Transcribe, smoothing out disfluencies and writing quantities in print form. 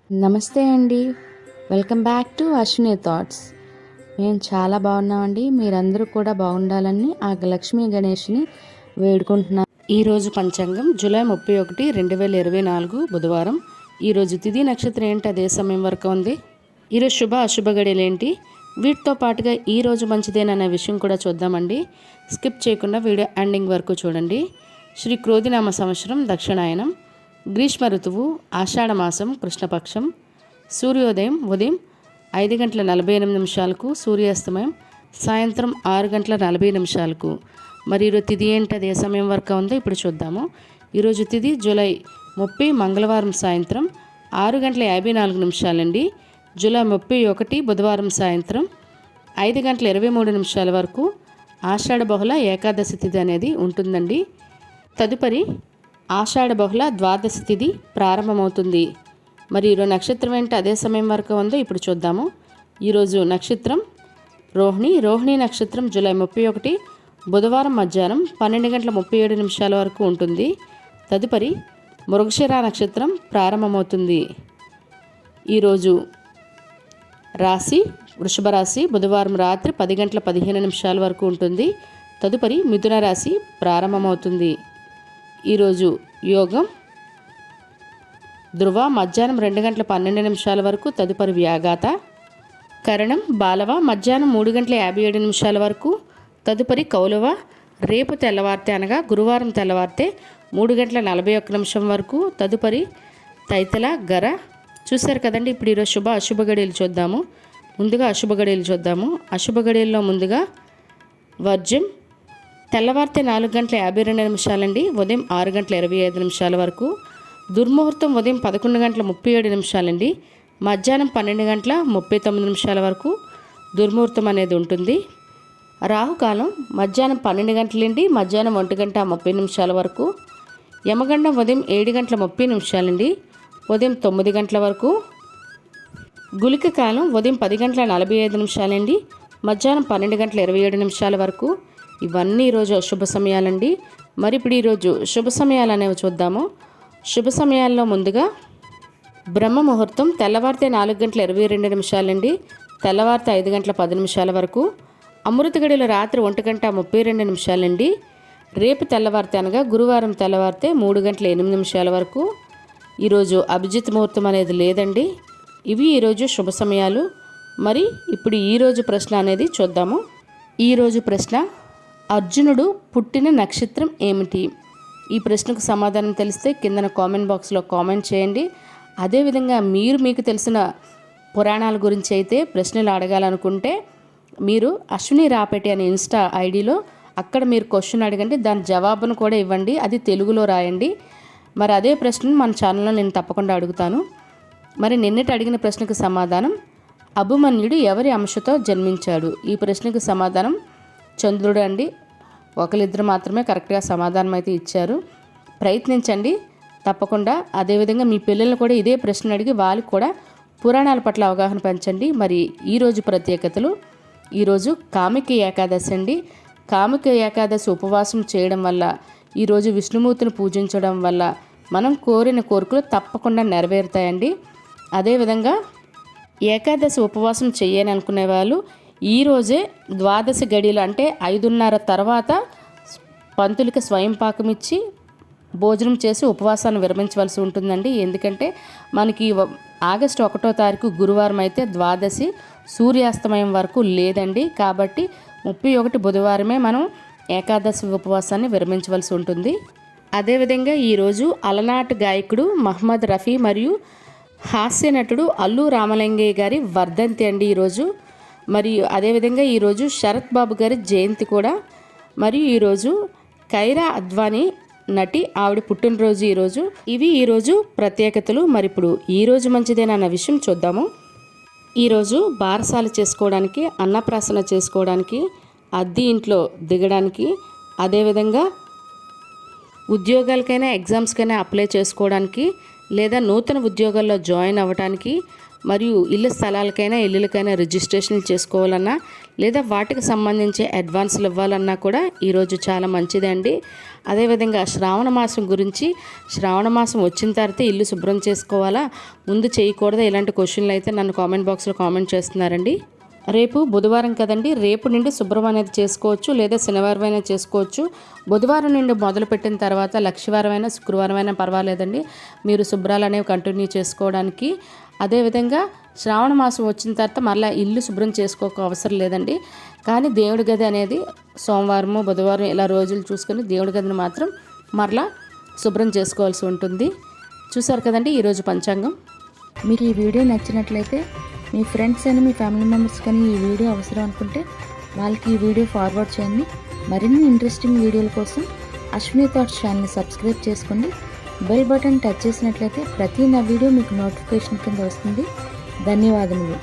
నమస్తే అండి. Welcome back to Ashwini thoughts. మేము చాలా బాగున్నామండి. మీరందరూ కూడా బాగుండాలని ఆ లక్ష్మీ గణేష్ని వేడుకుంటున్నాం. ఈరోజు పంచాంగం జూలై 31, 2024 బుధవారం. ఈరోజు తిథి నక్షత్రం ఏంటి, అదే సమయం వరకు ఉంది. ఈరోజు శుభ అశుభ గడియలు ఏంటి, వీటితో పాటుగా ఈరోజు మంచిదేననే విషయం కూడా చూద్దామండి. స్కిప్ చేయకుండా వీడియో ఎండింగ్ వరకు చూడండి. శ్రీ క్రోధినామ సంవత్సరం దక్షిణాయనం, గ్రీష్మ ఋతువు, ఆషాఢమాసం, కృష్ణపక్షం. సూర్యోదయం ఉదయం 5:48 సూర్యాస్తమయం సాయంత్రం 6:40. మరి ఈరోజు తిథి ఏంటి, అది ఏ సమయం వరకు ఉందో ఇప్పుడు చూద్దాము. ఈరోజు తిథి జూలై 30 మంగళవారం సాయంత్రం 6:54 అండి. జూలై 31 బుధవారం సాయంత్రం 5:23 వరకు ఆషాఢ బహుళ ఏకాదశి తిథి అనేది ఉంటుందండి. తదుపరి ఆషాఢ బహుళ ద్వాదశి తిథి ప్రారంభమవుతుంది. మరి ఈరోజు నక్షత్రం ఏంటి, అదే సమయం వరకు ఉందో ఇప్పుడు చూద్దాము. ఈరోజు నక్షత్రం రోహిణి. రోహిణి నక్షత్రం జూలై 31 బుధవారం మధ్యాహ్నం 12:37 వరకు ఉంటుంది. తదుపరి మృగశిర నక్షత్రం ప్రారంభమవుతుంది. ఈరోజు రాశి వృషభ రాశి బుధవారం రాత్రి 10:15 వరకు ఉంటుంది. తదుపరి మిథున రాశి ప్రారంభమవుతుంది. ఈరోజు యోగం ధ్రువ మధ్యాహ్నం 2:12 వరకు. తదుపరి వ్యాఘాత. కరణం బాలవ మధ్యాహ్నం 3:57 వరకు. తదుపరి కౌలవ రేపు తెల్లవారితే అనగా గురువారం తెల్లవారితే 3:41 వరకు. తదుపరి తైతల గర. చూశారు కదండి. ఇప్పుడు ఈరోజు శుభ అశుభ గడియలు చూద్దాము. ముందుగా అశుభ గడియలు చూద్దాము. అశుభ గడియల్లో ముందుగా వర్జ్యం తెల్లవారితే 4:52 అండి, ఉదయం 6:25 వరకు. దుర్ముహూర్తం ఉదయం 11:37 అండి, మధ్యాహ్నం 12:39 వరకు దుర్ముహూర్తం అనేది ఉంటుంది. రాహుకాలం మధ్యాహ్నం 12 గంటలండి, మధ్యాహ్నం 1:30 వరకు. యమగండం ఉదయం 7:30 అండి, ఉదయం 9 గంటల వరకు. గుళిక కాలం ఉదయం 10:45 అండి, మధ్యాహ్నం 12:27 వరకు. ఇవన్నీ ఈరోజు శుభ సమయాలండి. మరి ఇప్పుడు ఈరోజు శుభ సమయాలు అనేవి చూద్దాము. శుభ సమయాల్లో ముందుగా బ్రహ్మ ముహూర్తం తెల్లవారితే 4:22 అండి, తెల్లవారితే 5:10 వరకు. అమృత గడియలు రాత్రి 1:32 అండి, రేపు తెల్లవారితే అనగా గురువారం తెల్లవారితే 3:08 వరకు. ఈరోజు అభిజిత్ ముహూర్తం అనేది లేదండి. ఇవి ఈరోజు శుభ సమయాలు. మరి ఇప్పుడు ఈరోజు ప్రశ్న అనేది చూద్దాము. ఈరోజు ప్రశ్న, అర్జునుడు పుట్టిన నక్షత్రం ఏమిటి? ఈ ప్రశ్నకు సమాధానం తెలిస్తే కిందన కామెంట్ బాక్స్లో కామెంట్ చేయండి. అదేవిధంగా మీకు తెలిసిన పురాణాల గురించి అయితే ప్రశ్నలు అడగాలనుకుంటే మీరు అశ్విని రాపెట్టి అనే ఇన్స్టా ఐడిలో అక్కడ మీరు క్వశ్చన్ అడగండి, దాని జవాబును కూడా ఇవ్వండి. అది తెలుగులో రాయండి. మరి అదే ప్రశ్నను మన ఛానల్లో నేను తప్పకుండా అడుగుతాను. మరి నిన్నటి అడిగిన ప్రశ్నకు సమాధానం, అభిమన్యుడు ఎవరి అంశతో జన్మించాడు? ఈ ప్రశ్నకు సమాధానం చంద్రుడు అండి. ఒకరిద్దరు మాత్రమే కరెక్ట్గా సమాధానం అయితే ఇచ్చారు. ప్రయత్నించండి తప్పకుండా. అదేవిధంగా మీ పిల్లల్ని కూడా ఇదే ప్రశ్న అడిగి వాళ్ళకి కూడా పురాణాల పట్ల అవగాహన పెంచండి. మరి ఈరోజు ప్రత్యేకతలు, ఈరోజు కామిక ఏకాదశి అండి. కామిక ఏకాదశి ఉపవాసం చేయడం వల్ల, ఈరోజు విష్ణుమూర్తిని పూజించడం వల్ల మనం కోరిన కోరికలు తప్పకుండా నెరవేరుతాయండి. అదేవిధంగా ఏకాదశి ఉపవాసం చేయని అనుకునే వాళ్ళు ఈరోజే ద్వాదశి గడియలు అంటే 5:30 తర్వాత పంతులకి స్వయం పాకం ఇచ్చి భోజనం చేసి ఉపవాసాన్ని విరమించవలసి ఉంటుందండి. ఎందుకంటే మనకి ఆగస్టు 1వ తారీఖు గురువారం అయితే ద్వాదశి సూర్యాస్తమయం వరకు లేదండి. కాబట్టి 31 బుధవారమే మనం ఏకాదశి ఉపవాసాన్ని విరమించవలసి ఉంటుంది. అదేవిధంగా ఈరోజు అలనాటి గాయకుడు మహమ్మద్ రఫీ మరియు హాస్య నటుడు అల్లు రామలింగయ్య గారి వర్ధంతి అండి ఈరోజు. మరియు అదేవిధంగా ఈరోజు శరత్ బాబు గారి జయంతి కూడా. మరియు ఈరోజు కైరా అద్వానీ నటి, ఆవిడ పుట్టినరోజు ఈరోజు. ఇవి ఈరోజు ప్రత్యేకతలు. మరి ఇప్పుడు ఈరోజు మంచిదేనన్న విషయం చూద్దాము. ఈరోజు బారసాల చేసుకోవడానికి, అన్నప్రాసన చేసుకోవడానికి, అద్దె ఇంట్లో దిగడానికి, అదేవిధంగా ఉద్యోగాలకైనా ఎగ్జామ్స్కైనా అప్లై చేసుకోవడానికి, లేదా నూతన ఉద్యోగాల్లో జాయిన్ అవ్వడానికి, మరియు ఇల్లు స్థలాలకైనా ఇల్లులకైనా రిజిస్ట్రేషన్ చేసుకోవాలన్నా లేదా వాటికి సంబంధించి అడ్వాన్స్లు ఇవ్వాలన్నా కూడా ఈరోజు చాలా మంచిదండి. అదేవిధంగా శ్రావణ మాసం గురించి, శ్రావణ మాసం వచ్చిన తర్వాత ఇల్లు శుభ్రం చేసుకోవాలా, ముందు చేయకూడదా, ఇలాంటి క్వశ్చన్లు అయితే నన్ను కామెంట్ బాక్స్లో కామెంట్ చేస్తున్నారండి. రేపు బుధవారం కదండి, రేపు నుండి శుభ్రం అనేది చేసుకోవచ్చు లేదా శనివారం అయినా చేసుకోవచ్చు. బుధవారం నుండి మొదలుపెట్టిన తర్వాత లక్షవారం అయినా శుక్రవారం అయినా పర్వాలేదండి, మీరు శుభ్రాలు అనేవి కంటిన్యూ చేసుకోవడానికి. అదేవిధంగా శ్రావణ మాసం వచ్చిన తర్వాత మళ్ళీ ఇల్లు శుభ్రం చేసుకోక అవసరం లేదండి. కానీ దేవుడి గది అనేది సోమవారము బుధవారం ఇలా రోజులు చూసుకొని దేవుడి గదిని మాత్రం మరలా శుభ్రం చేసుకోవాల్సి ఉంటుంది. చూసారు కదండి ఈరోజు పంచాంగం. మీకు ఈ వీడియో నచ్చినట్లయితే మీ ఫ్రెండ్స్ అని మీ ఫ్యామిలీ మెంబర్స్ కానీ ఈ వీడియో అవసరం అనుకుంటే వాళ్ళకి ఈ వీడియో ఫార్వర్డ్ చేయండి. మరిన్ని ఇంట్రెస్టింగ్ వీడియోల కోసం అశ్విని థాట్స్ ఛానల్ని సబ్స్క్రైబ్ చేసుకోండి. బెల్ బటన్ టచ్ చేసినట్లయితే ప్రతి నా వీడియో మీకు నోటిఫికేషన్ కింద వస్తుంది. ధన్యవాదములు.